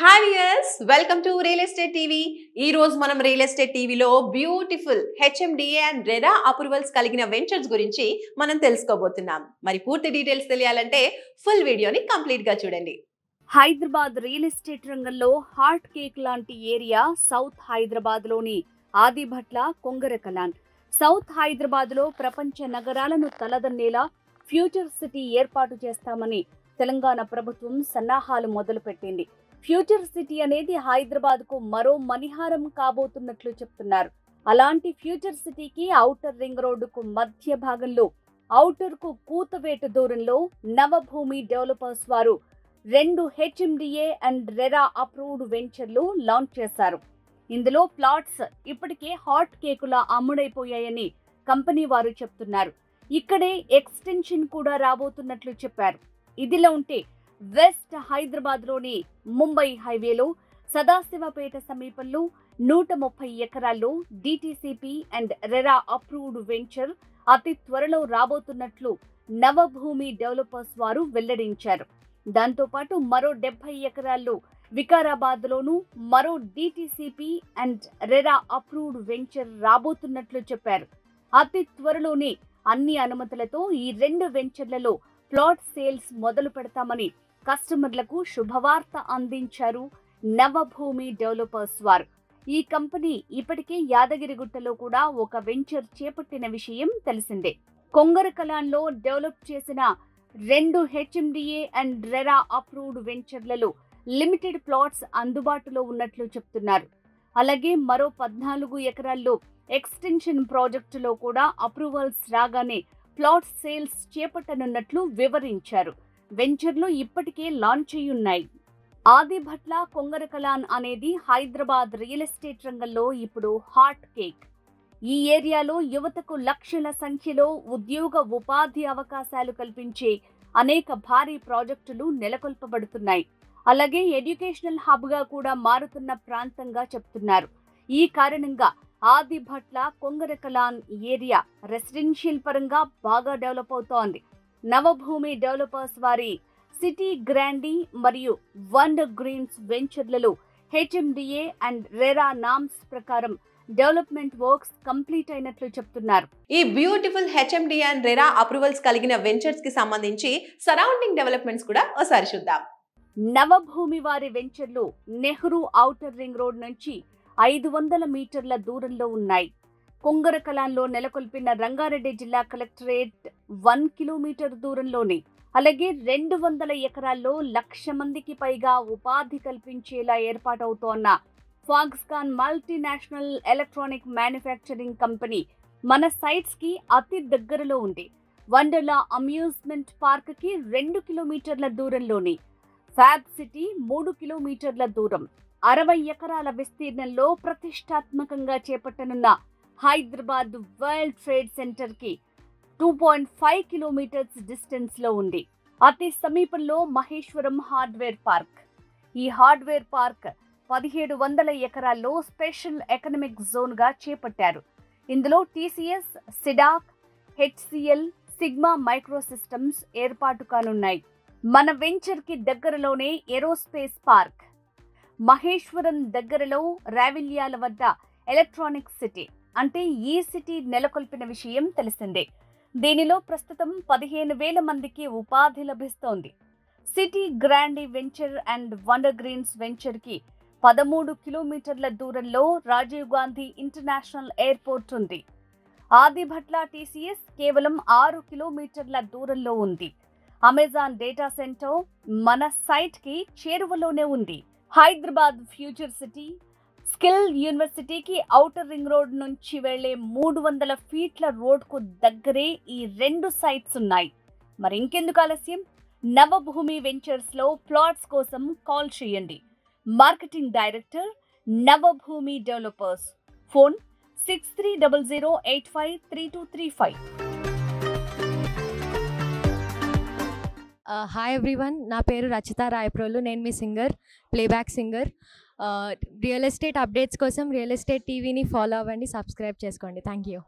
Hi viewers, welcome to real estate TV. ఈ రోజు మనం రియల్ ఎస్టేట్ టీవీలో beautiful HMDA and RERA approvals కలిగిన వెంచర్స్ గురించి మనం తెలుసుకోబోతున్నాం. మరి పూర్తి డీటెయిల్స్ తెలియాలంటే ఫుల్ వీడియోని కంప్లీట్ గా చూడండి. హైదరాబాద్ రియల్ ఎస్టేట్ రంగంలో హార్ట్ కేక్ లాంటి ఏరియా సౌత్ హైదరాబాద్ లోని ఆదిభట్ల కొంగరకలాన్. సౌత్ హైదరాబాద్ లో ప్రపంచ నగరాలను తలదన్నేలా ఫ్యూచర్ సిటీ ఏర్పాటు చేస్తామని తెలంగాణ ప్రభుత్వం సన్నాహాలు మొదలుపెట్టింది. ఫ్యూచర్ సిటీ అనేది హైదరాబాద్ కు మరో మణిహారం కాబోతున్నట్లు చెప్తున్నారు. అలాంటి ఫ్యూచర్ సిటీకి ఔటర్ రింగ్ రోడ్డుకు మధ్య భాగంలో ఔటర్ కు కూతవేటు దూరంలో నవభూమి డెవలపర్స్ వారు 2 హెచ్ఎండిఏ అండ్ రెరా అప్రూవ్డ్ వెంచర్లు లాంచ్ చేశారు. ఇందులో ప్లాట్స్ ఇప్పటికే హాట్ కేకులా అమ్ముడైపోయాయని కంపెనీ వారు చెప్తున్నారు. ఇక్కడే ఎక్స్టెన్షన్ కూడా రాబోతున్నట్లు చెప్పారు. ఇదిలా ఉంటే వెస్ట్ హైదరాబాద్ లోని ముంబై హైవేలో సదాశివపేట సమీపంలో 130 ఎకరాల్లో DTCP and RERA approved venture అతి త్వరలో రాబోతున్నట్లు నవభూమి డెవలపర్స్ వారు వెల్లడించారు. దాంతోపాటు మరో 70 ఎకరాల్లో వికారాబాద్ లోను మరో DTCP and RERA approved venture రాబోతున్నట్లు చెప్పారు. అతి త్వరలోనే అన్ని అనుమతులతో ఈ 2 వెంచర్లలో ప్లాట్ సేల్స్ మొదలు పెడతామని కస్టమర్లకు శుభవార్త అందించారు నవభూమి డెవలపర్స్ వారు. ఈ కంపెనీ ఇప్పటికే యాదగిరిగుట్టలో కూడా ఒక వెంచర్ చేపట్టిన విషయం తెలిసిందే. కొంగరకలాన్లో డెవలప్ చేసిన 2 హెచ్ఎండిఏ అండ్ రెరా అప్రూవ్డ్ వెంచర్లలో లిమిటెడ్ ప్లాట్స్ అందుబాటులో ఉన్నట్లు చెప్తున్నారు. అలాగే మరో 14 ఎకరాల్లో ఎక్స్టెన్షన్ ప్రాజెక్టులో కూడా అప్రూవల్స్ రాగానే ప్లాట్ సేల్స్ చేపట్టనున్నట్లు వివరించారు. వెంచర్లు ఇప్పటికే లాంచ్ అయ్యున్నాయి. ఆదిభట్ల కొంగరకలాన్ అనేది హైదరాబాద్ రియల్ ఎస్టేట్ రంగంలో ఇప్పుడు హాట్ కేక్. ఈ ఏరియాలో యువతకు లక్షల సంఖ్యలో ఉపాధి అవకాశాలు కల్పించే అనేక భారీ ప్రాజెక్టులు నెలకొల్పబడుతున్నాయి. అలాగే ఎడ్యుకేషనల్ హబ్ గా కూడా మారుతున్న ప్రాంతంగా చెప్తున్నారు. ఈ కారణంగా ఆదిభట్ల కొంగరకలాన్ ఏరియా రెసిడెన్షియల్ పరంగా బాగా డెవలప్ అవుతోంది. నవభూమి డెవలపర్స్ వారి సిటీ గ్రాండీ మరియు వండర్ గ్రీన్స్ వెంచర్లలో హెచ్ఎండిఏ అండ్ రెరా నామ్స్ ప్రకారం డెవలప్మెంట్ వర్క్స్ కంప్లీట్ అయినట్లు చెప్తున్నారు. ఈ beautiful HMDA and RERA approvals కలిగిన వెంచర్స్ కి సంబంధించి సరౌండింగ్ డెవలప్మెంట్స్ కూడా ఒకసారి చూద్దాం. నవభూమి వారి వెంచర్లు నెహ్రూ ఔటర్ రింగ్ రోడ్ నుంచి 500 మీటర్ల దూరంలో ఉన్నాయి. కొంగరకలాన్లో నెలకొల్పిన రంగారెడ్డి జిల్లా కలెక్టరేట్ 1 కిలోమీటర్ దూరంలోనే. అలాగే 200 ఎకరాల్లో 1,00,000 మందికి పైగా ఉపాధి కల్పించేలా ఏర్పాటవుతోన్న Foxconn multinational electronic manufacturing company మన సైట్స్ కి అతి దగ్గరలో ఉంది. వండర్లా అమ్యూజ్మెంట్ పార్క్ కి 2 కిలోమీటర్ల దూరంలోని. ఫ్యాబ్ సిటీ 3 కిలోమీటర్ల దూరం. 60 ఎకరాల విస్తీర్ణంలో ప్రతిష్టాత్మకంగా చేపట్టనున్న హైదరాబాద్ వరల్డ్ ట్రేడ్ సెంటర్ కి 2.5 కిలోమీటర్స్ డిస్టెన్స్ లో ఉంది. అతి సమీపంలో మహేశ్వరం హార్డ్వేర్ పార్క్. ఈ హార్డ్వేర్ పార్క్ 1700 ఎకరాల్లో స్పెషల్ ఎకనామిక్ జోన్ గా చేపట్టారు. ఇందులో TCS, CDAC, HCl, sigma micro systems ఏర్పాటు కానున్నాయి. మన వెంచర్ కి దగ్గరలోనే ఏరోస్పేస్ పార్క్. మహేశ్వరం దగ్గరలో రావిల్యాల వద్ద ఎలక్ట్రానిక్ సిటీ అంటే ఈ సిటీ నెలకొల్పిన విషయం తెలిసిందే. దీనిలో ప్రస్తుతం 15,000 మందికి ఉపాధి లభిస్తోంది. City Grandee venture and Wonder Greens venture కి 13 కిలోమీటర్ల దూరంలో రాజీవ్ గాంధీ ఇంటర్నేషనల్ ఎయిర్పోర్ట్ ఉంది. ఆదిభట్ల టీసీఎస్ కేవలం 6 కిలోమీటర్ల దూరంలో ఉంది. అమెజాన్ డేటా సెంటర్ మన సైట్ కి చేరువలోనే ఉంది. హైదరాబాద్ ఫ్యూచర్ సిటీ స్కిల్ యూనివర్సిటీకి ఔటర్ రింగ్ రోడ్ నుంచి వెళ్లే 300 ఫీట్ల రోడ్కు దగ్గరే ఈ 2 సైట్స్ ఉన్నాయి. మరి ఇంకెందుకు ఆలస్యం? నవభూమి వెంచర్స్ లో ప్లాట్స్ కోసం కాల్ చేయండి. Marketing director Navabhoomi developers. Phone 6300853235. Hi everyone, నా పేరు రచిత రాయప్రోలు. నేను మీ singer, playback singer. Real estate updates కోసం రియల్ ఎస్టేట్ టీవీని ఫాలో అవ్వండి, సబ్స్క్రైబ్ చేసుకోండి. Thank you.